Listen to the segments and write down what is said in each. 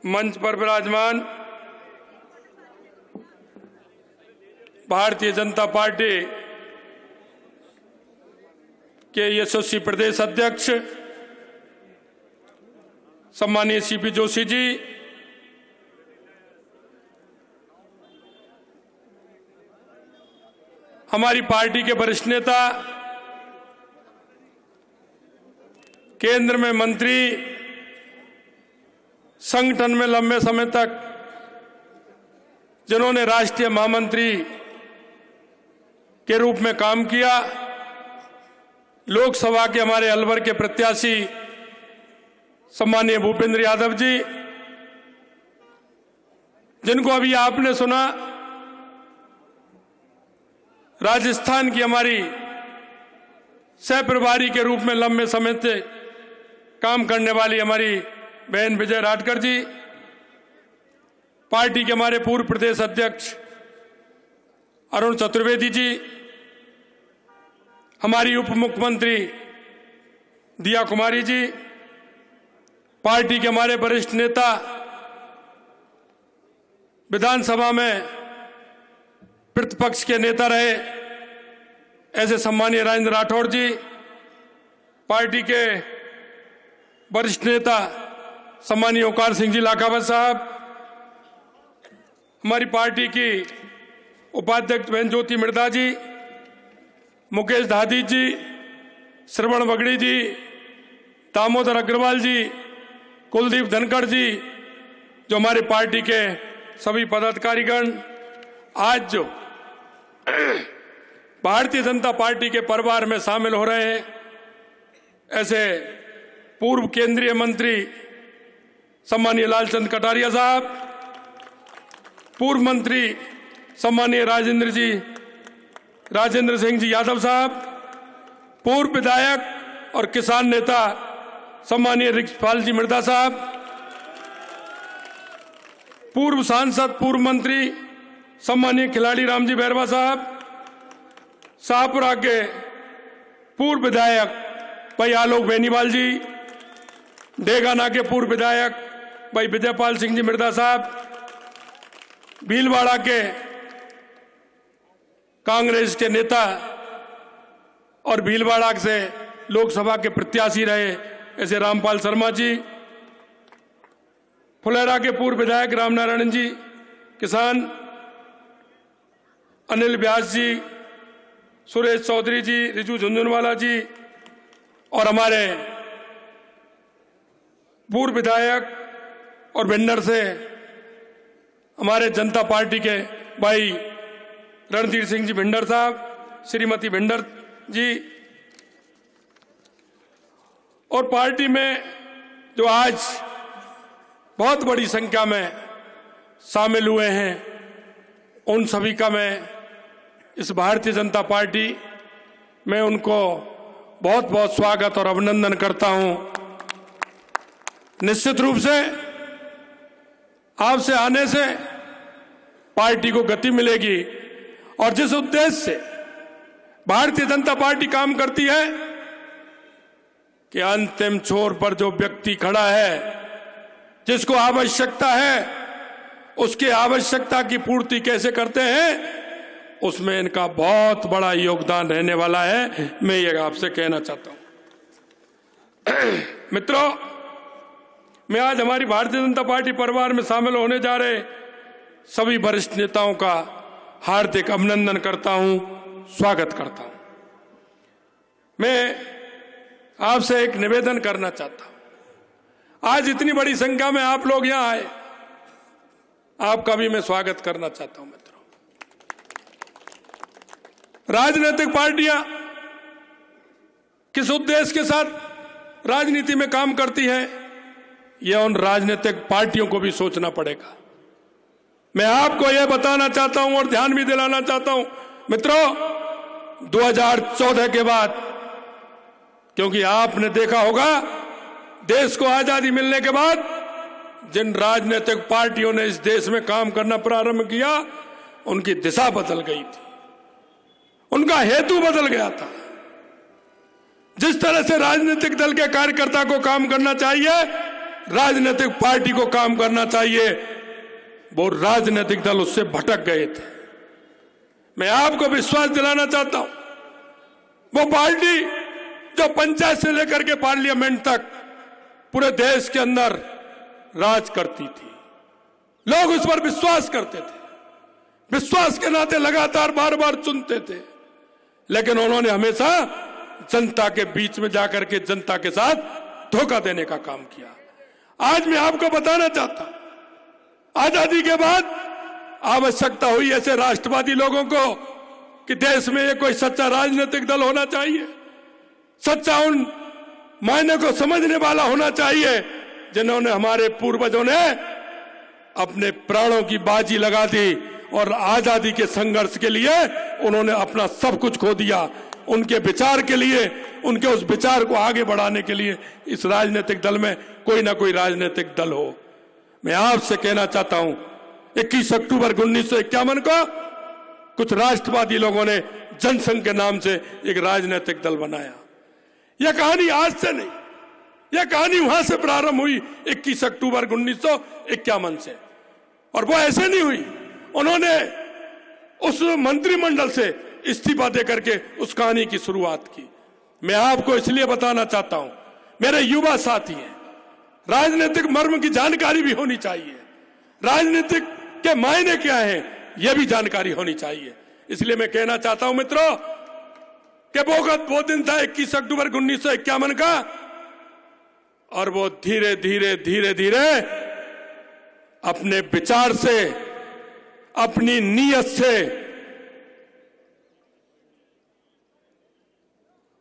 मंच पर विराजमान भारतीय जनता पार्टी के यशस्वी प्रदेश अध्यक्ष सम्मानीय सीपी जोशी जी, हमारी पार्टी के वरिष्ठ नेता, केंद्र में मंत्री, संगठन में लंबे समय तक जिन्होंने राष्ट्रीय महामंत्री के रूप में काम किया, लोकसभा के हमारे अलवर के प्रत्याशी सम्मानीय भूपेंद्र यादव जी, जिनको अभी आपने सुना, राजस्थान की हमारी सह प्रभारी के रूप में लंबे समय से काम करने वाली हमारी बहन विजय राठकर जी, पार्टी के हमारे पूर्व प्रदेश अध्यक्ष अरुण चतुर्वेदी जी, हमारी उप मुख्यमंत्री दिया कुमारी जी, पार्टी के हमारे वरिष्ठ नेता, विधानसभा में प्रतिपक्ष के नेता रहे ऐसे सम्मानीय राजेंद्र राठौड़ जी, पार्टी के वरिष्ठ नेता सम्मानीय ओंकार सिंह जी लाखावत साहब, हमारी पार्टी की उपाध्यक्ष बहन ज्योति मिर्धा जी, मुकेश धादी जी, श्रवण बगड़ी जी, दामोदर अग्रवाल जी, कुलदीप धनखड़ जी, जो हमारी पार्टी के सभी पदाधिकारीगण आज जो भारतीय जनता पार्टी के परिवार में शामिल हो रहे हैं, ऐसे पूर्व केंद्रीय मंत्री सम्मानीय लालचंद कटारिया साहब, पूर्व मंत्री सम्मानीय राजेंद्र सिंह जी यादव साहब, पूर्व विधायक और किसान नेता सम्मानीय रिक्सपाल जी मिर्धा साहब, पूर्व सांसद पूर्व मंत्री सम्मानीय खिलाड़ी राम जी बैरवा साहब, शाहपुरा के पूर्व विधायक भाई आलोक बेनीवाल जी, डेगाना के पूर्व विधायक भाई विजयपाल सिंह जी मिर्धा साहब, भीलवाड़ा के कांग्रेस के नेता और भीलवाड़ा से लोकसभा के प्रत्याशी रहे ऐसे रामपाल शर्मा जी, फुलेरा के पूर्व विधायक रामनारायण जी, किसान अनिल व्यास जी, सुरेश चौधरी जी, रिजू झुंझुनवाला जी, और हमारे पूर्व विधायक और भिंडर से हमारे जनता पार्टी के भाई रणधीर सिंह जी भिंडर साहब, श्रीमती भिंडर जी, और पार्टी में जो आज बहुत बड़ी संख्या में शामिल हुए हैं, उन सभी का मैं इस भारतीय जनता पार्टी में उनको बहुत बहुत स्वागत और अभिनंदन करता हूं। निश्चित रूप से आपसे आने से पार्टी को गति मिलेगी, और जिस उद्देश्य से भारतीय जनता पार्टी काम करती है कि अंतिम छोर पर जो व्यक्ति खड़ा है, जिसको आवश्यकता है, उसकी आवश्यकता की पूर्ति कैसे करते हैं, उसमें इनका बहुत बड़ा योगदान रहने वाला है। मैं ये आपसे कहना चाहता हूं। मित्रों, मैं आज हमारी भारतीय जनता पार्टी परिवार में शामिल होने जा रहे सभी वरिष्ठ नेताओं का हार्दिक अभिनंदन करता हूं, स्वागत करता हूं। मैं आपसे एक निवेदन करना चाहता हूं। आज इतनी बड़ी संख्या में आप लोग यहां आए, आपका भी मैं स्वागत करना चाहता हूं। मित्रों, राजनीतिक पार्टियां किस उद्देश्य के साथ राजनीति में काम करती हैं, यह उन राजनीतिक पार्टियों को भी सोचना पड़ेगा। मैं आपको यह बताना चाहता हूं और ध्यान भी दिलाना चाहता हूं मित्रों, 2014 के बाद, क्योंकि आपने देखा होगा देश को आजादी मिलने के बाद जिन राजनीतिक पार्टियों ने इस देश में काम करना प्रारंभ किया, उनकी दिशा बदल गई थी, उनका हेतु बदल गया था। जिस तरह से राजनीतिक दल के कार्यकर्ता को काम करना चाहिए, राजनीतिक पार्टी को काम करना चाहिए, वो राजनीतिक दल उससे भटक गए थे। मैं आपको विश्वास दिलाना चाहता हूं, वो पार्टी जो पंचायत से लेकर के पार्लियामेंट तक पूरे देश के अंदर राज करती थी, लोग उस पर विश्वास करते थे, विश्वास के नाते लगातार बार बार चुनते थे, लेकिन उन्होंने हमेशा जनता के बीच में जाकर के जनता के साथ धोखा देने का काम किया। आज मैं आपको बताना चाहता हूं, आजादी के बाद आवश्यकता हुई ऐसे राष्ट्रवादी लोगों को कि देश में ये कोई सच्चा राजनीतिक दल होना चाहिए, सच्चा उन मायने को समझने वाला होना चाहिए जिन्होंने, हमारे पूर्वजों ने अपने प्राणों की बाजी लगा दी और आजादी के संघर्ष के लिए उन्होंने अपना सब कुछ खो दिया। उनके विचार के लिए, उनके उस विचार को आगे बढ़ाने के लिए इस राजनीतिक दल में कोई ना कोई राजनीतिक दल हो। मैं आपसे कहना चाहता हूं, 21 अक्टूबर 1951 को कुछ राष्ट्रवादी लोगों ने जनसंघ के नाम से एक राजनीतिक दल बनाया। यह कहानी आज से नहीं, यह कहानी वहां से प्रारंभ हुई 21 अक्टूबर 1951 से, और वो ऐसे नहीं हुई। उन्होंने उस मंत्रिमंडल से इस्तीफा देकर के उस कहानी की शुरुआत की। मैं आपको इसलिए बताना चाहता हूं, मेरे युवा साथी हैं, राजनीतिक मर्म की जानकारी भी होनी चाहिए, राजनीतिक के मायने क्या है यह भी जानकारी होनी चाहिए। इसलिए मैं कहना चाहता हूं मित्रों कि वो दिन था 21 अक्टूबर 1951 का, और वो धीरे धीरे धीरे धीरे अपने विचार से, अपनी नीयत से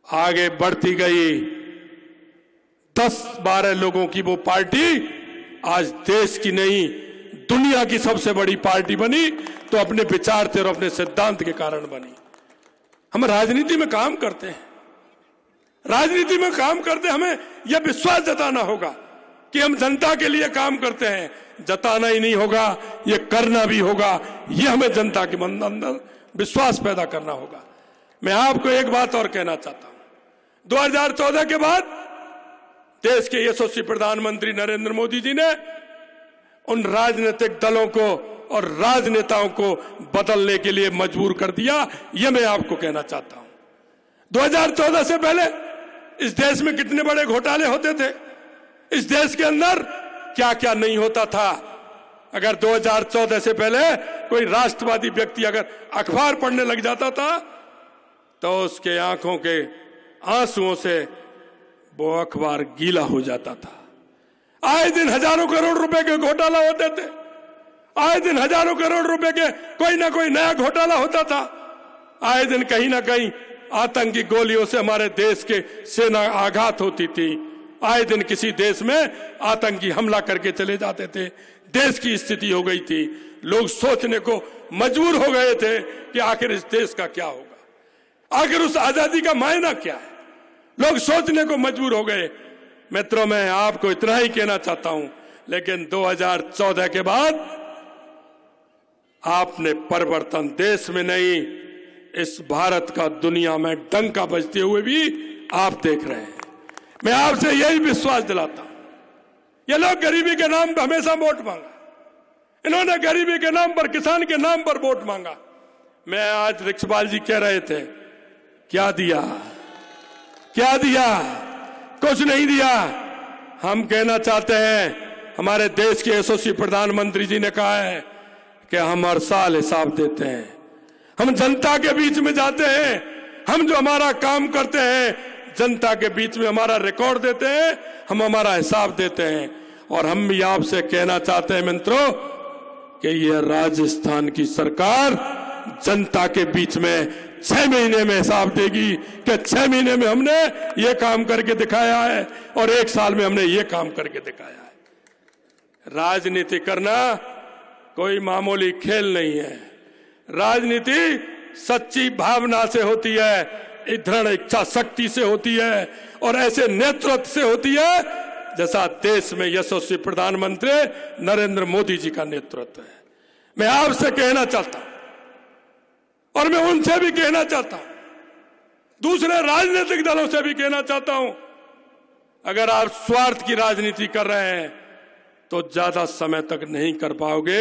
आगे बढ़ती गई। 10-12 लोगों की वो पार्टी आज देश की नहीं, दुनिया की सबसे बड़ी पार्टी बनी, तो अपने विचार से और अपने सिद्धांत के कारण बनी। हम राजनीति में काम करते हैं, राजनीति में काम करते हमें यह विश्वास जताना होगा कि हम जनता के लिए काम करते हैं। जताना ही नहीं होगा, यह करना भी होगा। यह हमें जनता के मन अंदर विश्वास पैदा करना होगा। मैं आपको एक बात और कहना चाहता हूं, 2014 के बाद देश के यशस्वी प्रधानमंत्री नरेंद्र मोदी जी ने उन राजनीतिक दलों को और राजनेताओं को बदलने के लिए मजबूर कर दिया। यह मैं आपको कहना चाहता हूं। 2014 से पहले इस देश में कितने बड़े घोटाले होते थे, इस देश के अंदर क्या क्या नहीं होता था। अगर 2014 से पहले कोई राष्ट्रवादी व्यक्ति अगर अखबार पढ़ने लग जाता था तो उसके आंखों के आंसुओं से वो अखबार गीला हो जाता था। आए दिन हजारों करोड़ रुपए के घोटाला होते थे, आए दिन हजारों करोड़ रुपए के कोई ना कोई नया घोटाला होता था। आए दिन कहीं ना कहीं आतंकी गोलियों से हमारे देश के सेना आघात होती थी। आए दिन किसी देश में आतंकी हमला करके चले जाते थे। देश की स्थिति हो गई थी, लोग सोचने को मजबूर हो गए थे कि आखिर इस देश का क्या होगा, आखिर उस आजादी का मायना क्या है। लोग सोचने को मजबूर हो गए। मित्रों, मैं आपको इतना ही कहना चाहता हूं, लेकिन 2014 के बाद आपने परिवर्तन देश में नहीं, इस भारत का दुनिया में डंका बजते हुए भी आप देख रहे हैं। मैं आपसे यही विश्वास दिलाता हूं। ये लोग गरीबी के नाम पर हमेशा वोट मांगा, इन्होंने गरीबी के नाम पर, किसान के नाम पर वोट मांगा। मैं आज रिक्शपाल जी कह रहे थे, क्या दिया, क्या दिया? कुछ नहीं दिया। हम कहना चाहते हैं, हमारे देश के यशस्वी प्रधानमंत्री जी ने कहा है कि हम हर साल हिसाब देते हैं, हम जनता के बीच में जाते हैं, हम जो हमारा काम करते हैं जनता के बीच में हमारा रिकॉर्ड देते हैं, हम हमारा हिसाब देते हैं। और हम भी आपसे कहना चाहते हैं मित्रों कि यह राजस्थान की सरकार जनता के बीच में 6 महीने में हिसाब देगी कि 6 महीने में हमने ये काम करके दिखाया है और 1 साल में हमने ये काम करके दिखाया है। राजनीति करना कोई मामूली खेल नहीं है। राजनीति सच्ची भावना से होती है, दृढ़ इच्छा शक्ति से होती है और ऐसे नेतृत्व से होती है जैसा देश में यशस्वी प्रधानमंत्री नरेंद्र मोदी जी का नेतृत्व है। मैं आपसे कहना चाहता हूं और मैं उनसे भी कहना चाहता हूं, दूसरे राजनीतिक दलों से भी कहना चाहता हूं, अगर आप स्वार्थ की राजनीति कर रहे हैं तो ज्यादा समय तक नहीं कर पाओगे।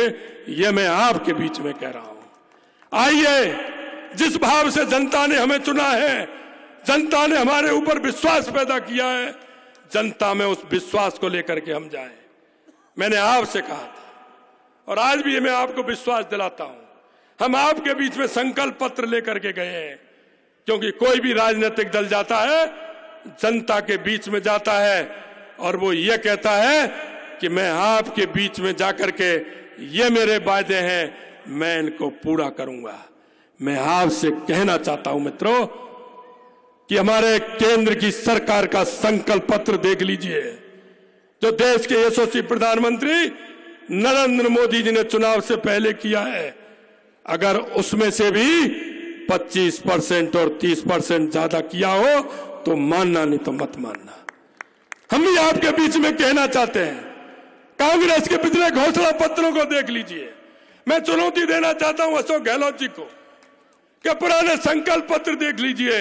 ये मैं आपके बीच में कह रहा हूं। आइए, जिस भाव से जनता ने हमें चुना है, जनता ने हमारे ऊपर विश्वास पैदा किया है, जनता में उस विश्वास को लेकर के हम जाएं। मैंने आपसे कहा था और आज भी मैं आपको विश्वास दिलाता हूं, हम आपके बीच में संकल्प पत्र लेकर के गए हैं, क्योंकि कोई भी राजनीतिक दल जाता है जनता के बीच में जाता है और वो ये कहता है कि मैं आपके बीच में जाकर के ये मेरे वादे हैं, मैं इनको पूरा करूंगा। मैं आपसे कहना चाहता हूं मित्रों कि हमारे केंद्र की सरकार का संकल्प पत्र देख लीजिए, जो देश के यशस्वी प्रधानमंत्री नरेंद्र मोदी जी ने चुनाव से पहले किया है। अगर उसमें से भी 25% और 30% ज्यादा किया हो तो मानना, नहीं तो मत मानना। हम भी आपके बीच में कहना चाहते हैं, कांग्रेस के पिछले घोषणा पत्रों को देख लीजिए। मैं चुनौती देना चाहता हूं अशोक गहलोत जी को कि पुराने संकल्प पत्र देख लीजिए,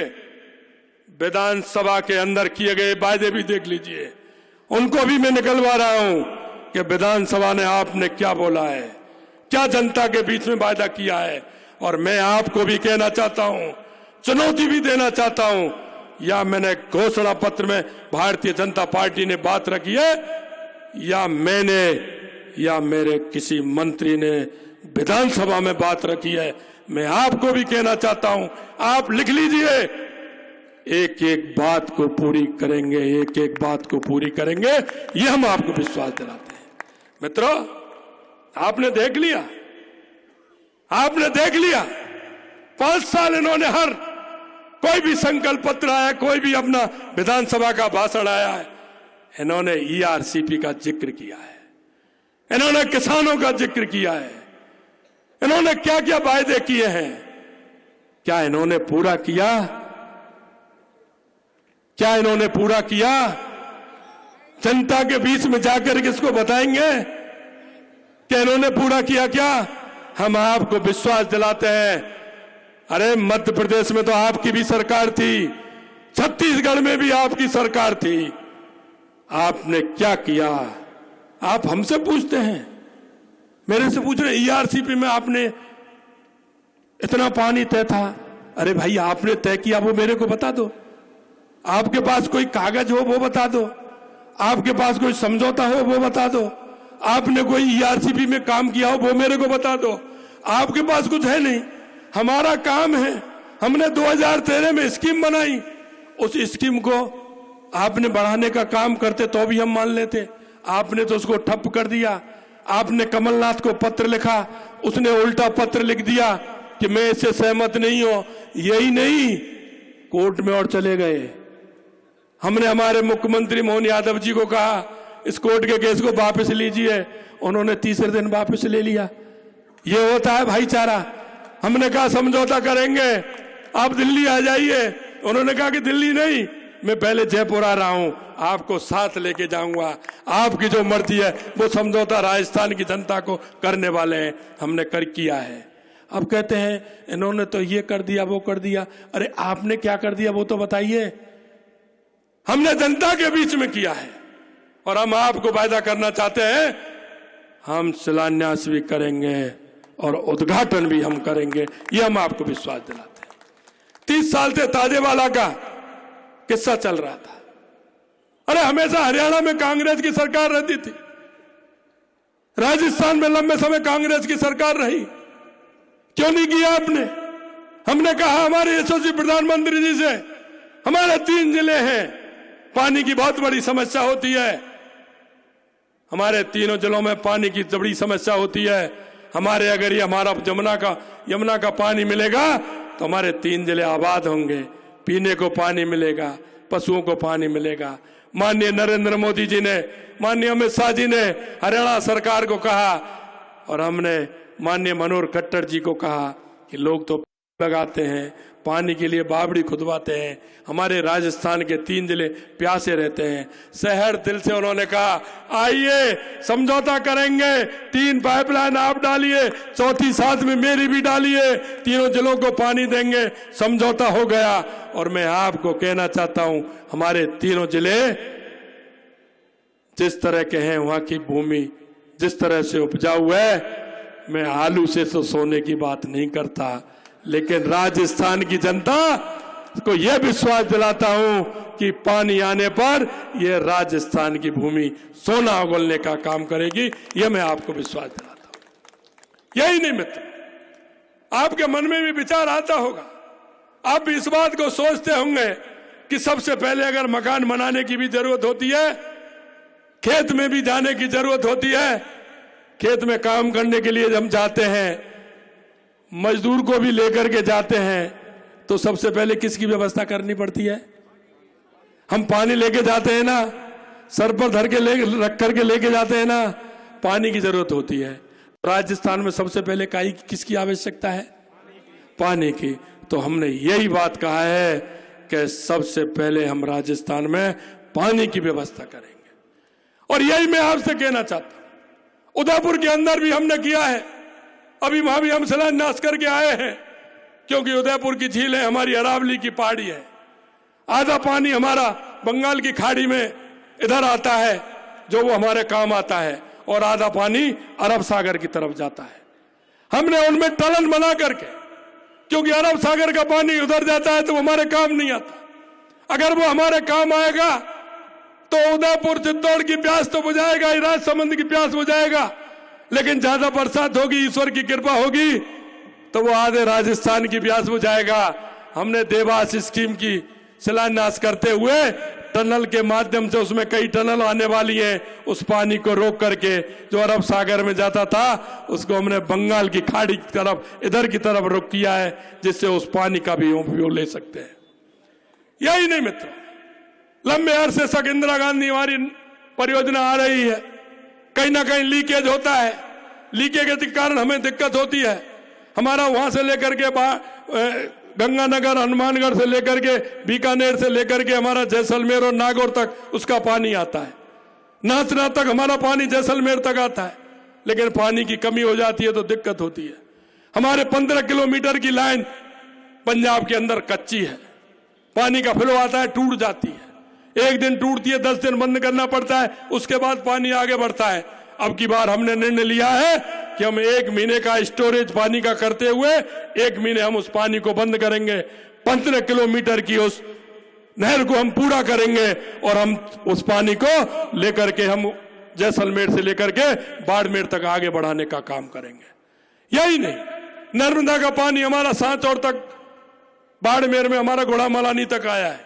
विधानसभा के अंदर किए गए वायदे भी देख लीजिए। उनको भी मैं निकलवा रहा हूं कि विधानसभा ने आपने क्या बोला है, क्या जनता के बीच में वायदा किया है। और मैं आपको भी कहना चाहता हूं, चुनौती भी देना चाहता हूं, या मैंने घोषणा पत्र में भारतीय जनता पार्टी ने बात रखी है, या मैंने या मेरे किसी मंत्री ने विधानसभा में बात रखी है, मैं आपको भी कहना चाहता हूं, आप लिख लीजिए, एक एक बात को पूरी करेंगे, एक एक बात को पूरी करेंगे, ये हम आपको विश्वास दिलाते हैं। मित्रों, आपने देख लिया, आपने देख लिया 5 साल इन्होंने हर कोई भी संकल्प पत्र आया, कोई भी अपना विधानसभा का भाषण आया है, इन्होंने ईआरसीपी का जिक्र किया है, इन्होंने किसानों का जिक्र किया है, इन्होंने क्या क्या वायदे किए हैं, क्या इन्होंने पूरा किया? क्या इन्होंने पूरा किया? जनता के बीच में जाकर किसको बताएंगे कि इन्होंने पूरा किया? क्या हम आपको विश्वास दिलाते हैं, अरे मध्य प्रदेश में तो आपकी भी सरकार थी, छत्तीसगढ़ में भी आपकी सरकार थी, आपने क्या किया? आप हमसे पूछते हैं, मेरे से पूछ रहे ईआरसीपी में आपने इतना पानी तय था। अरे भाई, आपने तय किया वो मेरे को बता दो, आपके पास कोई कागज हो वो बता दो, आपके पास कोई समझौता हो वो बता दो, आपने कोई ईआरसीपी में काम किया हो वो मेरे को बता दो। आपके पास कुछ है नहीं, हमारा काम है, हमने 2013 में स्कीम बनाई, उस स्कीम को आपने बढ़ाने का काम करते तो भी हम मान लेते, आपने तो उसको ठप कर दिया। आपने कमलनाथ को पत्र लिखा, उसने उल्टा पत्र लिख दिया कि मैं इससे सहमत नहीं हूं। यही नहीं, कोर्ट में और चले गए। हमने हमारे मुख्यमंत्री मोहन यादव जी को कहा इस कोर्ट के केस को वापस लीजिए, उन्होंने तीसरे दिन वापस ले लिया। ये होता है भाईचारा। हमने कहा समझौता करेंगे, आप दिल्ली आ जाइए, उन्होंने कहा कि दिल्ली नहीं, मैं पहले जयपुर आ रहा हूं, आपको साथ लेके जाऊंगा, आपकी जो मर्जी है वो समझौता राजस्थान की जनता को करने वाले हैं, हमने कर किया है। अब कहते हैं इन्होंने तो ये कर दिया वो कर दिया। अरे आपने क्या कर दिया वो तो बताइए। हमने जनता के बीच में किया है और हम आपको वायदा करना चाहते हैं, हम शिलान्यास भी करेंगे और उद्घाटन भी हम करेंगे, ये हम आपको विश्वास दिलाते हैं। 30 साल से ताजेवाला का किस्सा चल रहा था। अरे हमेशा हरियाणा में कांग्रेस की सरकार रहती थी, राजस्थान में लंबे समय कांग्रेस की सरकार रही, क्यों नहीं किया आपने? हमने कहा हमारे यशस्वी प्रधानमंत्री जी से, हमारे 3 जिले हैं, पानी की बहुत बड़ी समस्या होती है, हमारे तीनों जिलों में पानी की बड़ी समस्या होती है। हमारे अगर ये हमारा यमुना का पानी मिलेगा तो हमारे 3 जिले आबाद होंगे, पीने को पानी मिलेगा, पशुओं को पानी मिलेगा। माननीय नरेंद्र मोदी जी ने, माननीय अमित शाह जी ने हरियाणा सरकार को कहा और हमने माननीय मनोहर खट्टर जी को कहा कि लोग तो लगाते हैं, पानी के लिए बावड़ी खुदवाते हैं, हमारे राजस्थान के 3 जिले प्यासे रहते हैं। शहर दिल से उन्होंने कहा आइए समझौता करेंगे, 3 पाइपलाइन आप डालिए, चौथी साथ में मेरी भी डालिए, तीनों जिलों को पानी देंगे। समझौता हो गया और मैं आपको कहना चाहता हूं, हमारे तीनों जिले जिस तरह के हैं, वहां की भूमि जिस तरह से उपजाऊ है, मैं आलू से तो सोने की बात नहीं करता, लेकिन राजस्थान की जनता को यह विश्वास दिलाता हूं कि पानी आने पर यह राजस्थान की भूमि सोना उगलने का काम करेगी। यह मैं आपको विश्वास दिलाता हूं। यही नहीं मित्र, आपके मन में भी विचार आता होगा, आप भी इस बात को सोचते होंगे कि सबसे पहले अगर मकान बनाने की भी जरूरत होती है, खेत में भी जाने की जरूरत होती है, खेत में काम करने के लिए हम जाते हैं, मजदूर को भी लेकर के जाते हैं, तो सबसे पहले किसकी व्यवस्था करनी पड़ती है? हम पानी लेके जाते हैं ना, सर पर धर के रख करके लेके जाते हैं ना, पानी की जरूरत होती है। राजस्थान में सबसे पहले किसकी आवश्यकता है? पानी की। तो हमने यही बात कहा है कि सबसे पहले हम राजस्थान में पानी की व्यवस्था करेंगे। और यही मैं आपसे कहना चाहता हूं, उदयपुर के अंदर भी हमने किया है, अभी वहां भी हम शिलान्यास करके आए हैं, क्योंकि उदयपुर की झील है, हमारी अरावली की पहाड़ी है, आधा पानी हमारा बंगाल की खाड़ी में इधर आता है जो वो हमारे काम आता है, और आधा पानी अरब सागर की तरफ जाता है। हमने उनमें टनल बना करके, क्योंकि अरब सागर का पानी उधर जाता है तो वो हमारे काम नहीं आता। अगर वो हमारे काम आएगा तो उदयपुर चित्तौड़ की प्यास तो बुझाएगा, राजसमंद की प्यास बुझाएगा, लेकिन ज्यादा बरसात होगी, ईश्वर की कृपा होगी, तो वो आधे राजस्थान की प्यास बुझाएगा। हमने देवास स्कीम की शिलान्यास करते हुए टनल के माध्यम से, उसमें कई टनल आने वाली हैं, उस पानी को रोक करके जो अरब सागर में जाता था उसको हमने बंगाल की खाड़ी की तरफ, इधर की तरफ रोक किया है, जिससे उस पानी का भी उपयोग ले सकते हैं। यही नहीं मित्र, लंबे अरसे तक इंदिरा गांधी हमारी परियोजना आ रही है, कहीं ना कहीं लीकेज होता है, लीकेज के कारण हमें दिक्कत होती है। हमारा वहां से लेकर के गंगानगर, हनुमानगढ़ से लेकर के, बीकानेर से लेकर के हमारा जैसलमेर और नागौर तक उसका पानी आता है, नाचना तक हमारा पानी जैसलमेर तक आता है, लेकिन पानी की कमी हो जाती है तो दिक्कत होती है। हमारे 15 किलोमीटर की लाइन पंजाब के अंदर कच्ची है, पानी का फ्लो आता है, टूट जाती है, एक दिन टूटती है, 10 दिन बंद करना पड़ता है, उसके बाद पानी आगे बढ़ता है। अब की बार हमने निर्णय लिया है कि हम 1 महीने का स्टोरेज पानी का करते हुए 1 महीने हम उस पानी को बंद करेंगे, 15 किलोमीटर की उस नहर को हम पूरा करेंगे, और हम उस पानी को लेकर के हम जैसलमेर से लेकर के बाड़मेर तक आगे बढ़ाने का काम करेंगे। यही नहीं, नर्मदा का पानी हमारा सांचौर तक, बाड़मेर में हमारा घोड़ामलानी तक आया है,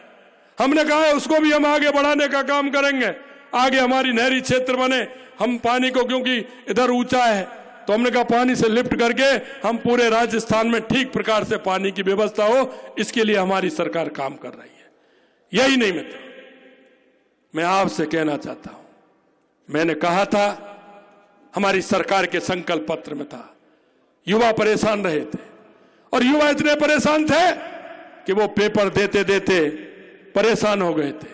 हमने कहा है उसको भी हम आगे बढ़ाने का काम करेंगे, आगे हमारी नहरी क्षेत्र बने। हम पानी को, क्योंकि इधर ऊंचा है, तो हमने कहा पानी से लिफ्ट करके हम पूरे राजस्थान में ठीक प्रकार से पानी की व्यवस्था हो, इसके लिए हमारी सरकार काम कर रही है। यही नहीं मित्र, मैं आपसे कहना चाहता हूं, मैंने कहा था, हमारी सरकार के संकल्प पत्र में था, युवा परेशान रहे थे, और युवा इतने परेशान थे कि वो पेपर देते देते परेशान हो गए थे।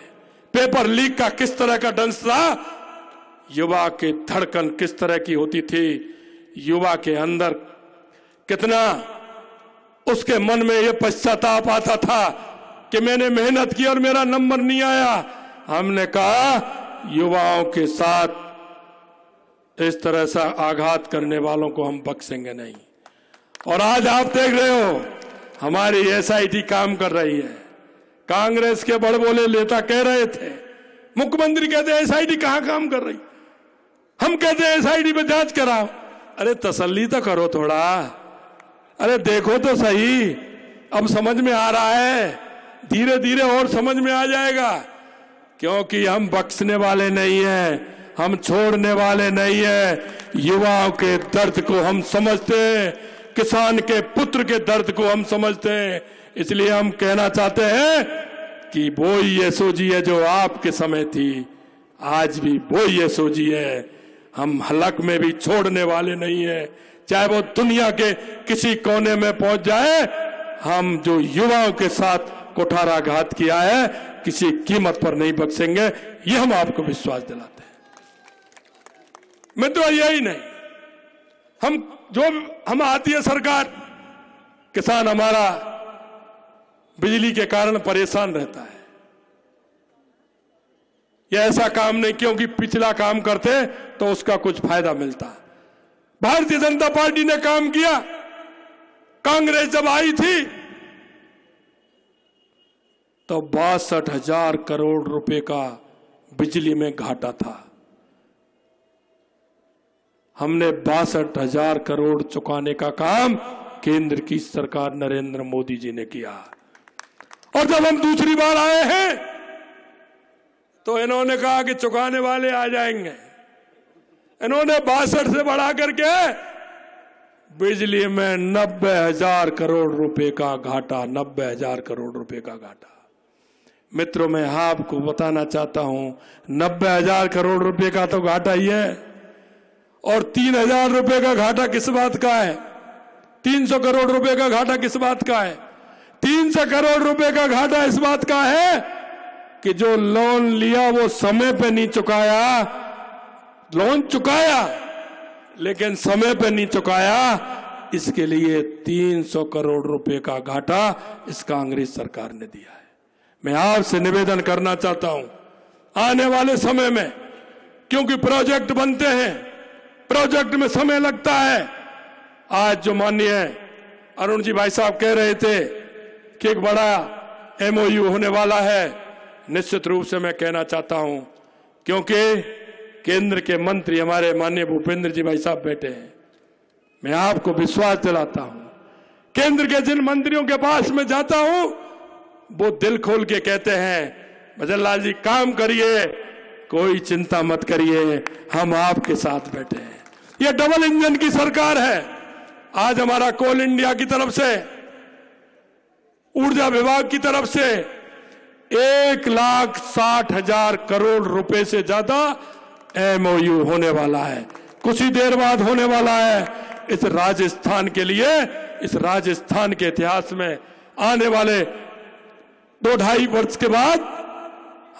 पेपर लीक का किस तरह का डंस था, युवा की धड़कन किस तरह की होती थी, युवा के अंदर कितना उसके मन में ये पश्चाताप आता था कि मैंने मेहनत की और मेरा नंबर नहीं आया। हमने कहा युवाओं के साथ इस तरह से आघात करने वालों को हम बख्शेंगे नहीं। और आज आप देख रहे हो हमारी एसआईटी काम कर रही है। कांग्रेस के बड़बोले नेता कह रहे थे, मुख्यमंत्री कहते हैं एसआईटी कहां काम कर रही, हम कहते हैं एसआईटी पे जांच कराओ। अरे तसल्ली तो करो थोड़ा, अरे देखो तो सही, अब समझ में आ रहा है, धीरे धीरे और समझ में आ जाएगा, क्योंकि हम बख्शने वाले नहीं हैं, हम छोड़ने वाले नहीं हैं। युवाओं के दर्द को हम समझते हैं, किसान के पुत्र के दर्द को हम समझते हैं, इसलिए हम कहना चाहते हैं कि वो ये सोची है जो आपके समय थी, आज भी वो ये सोची है। हम हलक में भी छोड़ने वाले नहीं है, चाहे वो दुनिया के किसी कोने में पहुंच जाए, हम जो युवाओं के साथ कुठाराघात किया है किसी कीमत पर नहीं बख्शेंगे, ये हम आपको विश्वास दिलाते हैं। मित्रों यही नहीं, हम आती है सरकार, किसान हमारा बिजली के कारण परेशान रहता है, ये ऐसा काम नहीं क्योंकि पिछला काम करते तो उसका कुछ फायदा मिलता। भारतीय जनता पार्टी ने काम किया। कांग्रेस जब आई थी तो 62,000 करोड़ रुपए का बिजली में घाटा था। हमने 62,000 करोड़ चुकाने का काम केंद्र की सरकार नरेंद्र मोदी जी ने किया। और जब हम दूसरी बार आए हैं तो इन्होंने कहा कि चुकाने वाले आ जाएंगे। इन्होंने 62 से बढ़ा करके बिजली में 90,000 करोड़ रुपए का घाटा, 90,000 करोड़ रुपए का घाटा। मित्रों, मैं आपको बताना चाहता हूं 90,000 करोड़ रुपए का तो घाटा ही है। और 3,000 रुपए का घाटा किस बात का है? 300 करोड़ रुपए का घाटा किस बात का है? 300 करोड़ रुपए का घाटा इस बात का है कि जो लोन लिया वो समय पे नहीं चुकाया। लोन चुकाया लेकिन समय पे नहीं चुकाया, इसके लिए 300 करोड़ रुपए का घाटा इस कांग्रेस सरकार ने दिया है। मैं आपसे निवेदन करना चाहता हूं, आने वाले समय में, क्योंकि प्रोजेक्ट बनते हैं, प्रोजेक्ट में समय लगता है। आज जो माननीय अरुण जी भाई साहब कह रहे थे कि एक बड़ा MOU होने वाला है, निश्चित रूप से मैं कहना चाहता हूं, क्योंकि केंद्र के मंत्री हमारे माननीय भूपेंद्र जी भाई साहब बैठे हैं। मैं आपको विश्वास दिलाता हूं, केंद्र के जिन मंत्रियों के पास मैं जाता हूं वो दिल खोल के कहते हैं, भजन लाल जी काम करिए, कोई चिंता मत करिए, हम आपके साथ बैठे हैं। ये डबल इंजन की सरकार है। आज हमारा कोल इंडिया की तरफ से, ऊर्जा विभाग की तरफ से 1,60,000 करोड़ रुपए से ज्यादा MOU होने वाला है, कुछ ही देर बाद होने वाला है। इस राजस्थान के लिए, इस राजस्थान के इतिहास में आने वाले 2-2.5 वर्ष के बाद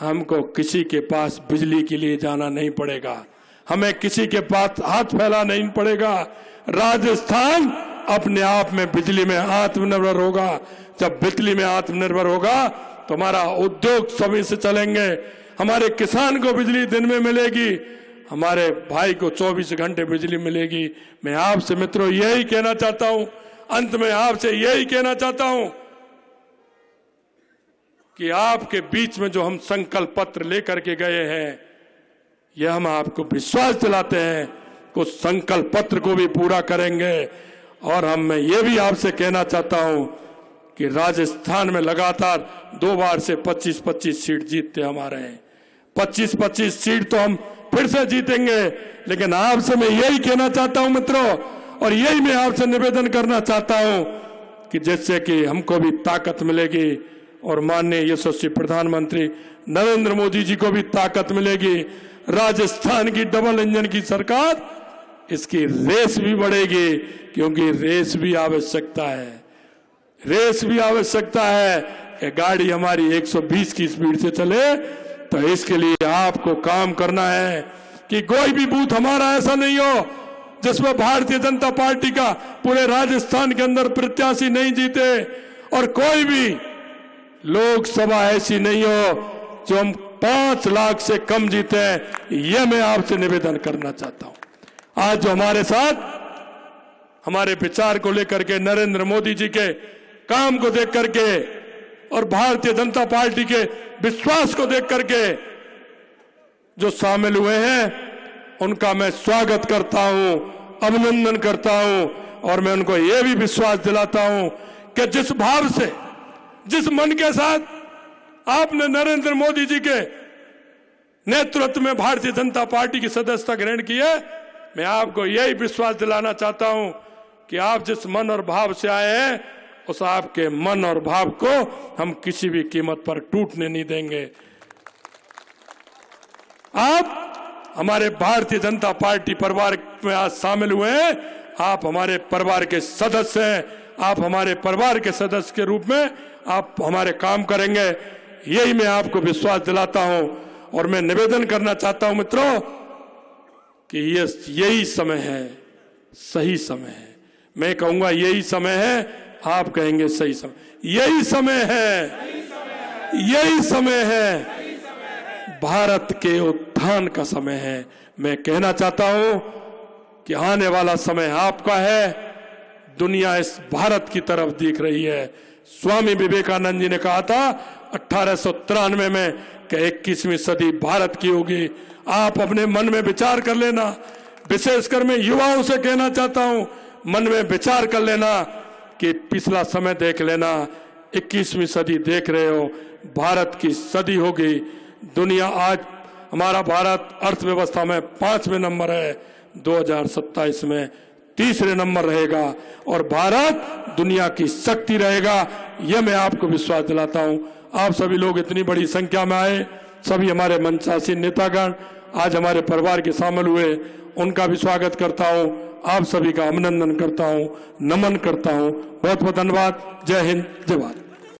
हमको किसी के पास बिजली के लिए जाना नहीं पड़ेगा, हमें किसी के पास हाथ फैलाना नहीं पड़ेगा। राजस्थान अपने आप में बिजली में आत्मनिर्भर होगा। जब बिजली में आत्मनिर्भर होगा तो हमारा उद्योग समय से चलेंगे, हमारे किसान को बिजली दिन में मिलेगी, हमारे भाई को 24 घंटे बिजली मिलेगी। मैं आपसे मित्रों यही कहना चाहता हूं, अंत में आपसे यही कहना चाहता हूं कि आपके बीच में जो हम संकल्प पत्र लेकर के गए हैं, यह हम आपको विश्वास दिलाते हैं कुछ संकल्प पत्र को भी पूरा करेंगे। और मैं ये भी आपसे कहना चाहता हूं कि राजस्थान में लगातार 2 बार से 25-25 सीट जीतते हम आ रहे हैं। 25-25 सीट तो हम फिर से जीतेंगे, लेकिन आपसे मैं यही कहना चाहता हूं मित्रों, और यही मैं आपसे निवेदन करना चाहता हूं कि जिससे कि हमको भी ताकत मिलेगी और माननीय यशस्वी प्रधानमंत्री नरेंद्र मोदी जी को भी ताकत मिलेगी। राजस्थान की डबल इंजन की सरकार, इसकी रेस भी बढ़ेगी, क्योंकि रेस भी आवश्यकता है, रेस भी आवश्यकता है। ये गाड़ी हमारी 120 की स्पीड से चले, तो इसके लिए आपको काम करना है कि कोई भी बूथ हमारा ऐसा नहीं हो जिसमें भारतीय जनता पार्टी का पूरे राजस्थान के अंदर प्रत्याशी नहीं जीते, और कोई भी लोकसभा ऐसी नहीं हो जो हम 5 लाख से कम जीते। यह मैं आपसे निवेदन करना चाहता हूं। आज जो हमारे साथ हमारे विचार को लेकर के, नरेंद्र मोदी जी के काम को देख करके और भारतीय जनता पार्टी के विश्वास को देख करके जो शामिल हुए हैं, उनका मैं स्वागत करता हूं, अभिनंदन करता हूं, और मैं उनको यह भी विश्वास दिलाता हूं कि जिस भाव से, जिस मन के साथ आपने नरेंद्र मोदी जी के नेतृत्व में भारतीय जनता पार्टी की सदस्यता ग्रहण की है, मैं आपको यही विश्वास दिलाना चाहता हूं कि आप जिस मन और भाव से आए हैं, उस आपके मन और भाव को हम किसी भी कीमत पर टूटने नहीं देंगे। आप हमारे भारतीय जनता पार्टी परिवार में आज शामिल हुए हैं, आप हमारे परिवार के सदस्य हैं, आप हमारे परिवार के सदस्य के रूप में आप हमारे काम करेंगे, यही मैं आपको विश्वास दिलाता हूं। और मैं निवेदन करना चाहता हूं मित्रों कि यही समय है, सही समय है। मैं कहूंगा यही समय है, आप कहेंगे सही समय। यही समय है, यही समय है। भारत के उत्थान का समय है। मैं कहना चाहता हूं कि आने वाला समय आपका है। दुनिया इस भारत की तरफ देख रही है। स्वामी विवेकानंद जी ने कहा था 1893 में कि 21वीं सदी भारत की होगी। आप अपने मन में विचार कर लेना, विशेषकर मैं युवाओं से कहना चाहता हूं, मन में विचार कर लेना कि पिछला समय देख लेना, 21वीं सदी देख रहे हो, भारत की सदी होगी। दुनिया आज हमारा भारत अर्थव्यवस्था में 5वें नंबर है, 2027 में 3रे नंबर रहेगा और भारत दुनिया की शक्ति रहेगा। यह मैं आपको विश्वास दिलाता हूं। आप सभी लोग इतनी बड़ी संख्या में आए, सभी हमारे मंचासीन नेतागण आज हमारे परिवार के शामिल हुए, उनका भी स्वागत करता हूं। आप सभी का अभिनंदन करता हूं, नमन करता हूं। बहुत बहुत धन्यवाद। जय हिंद, जय भारत।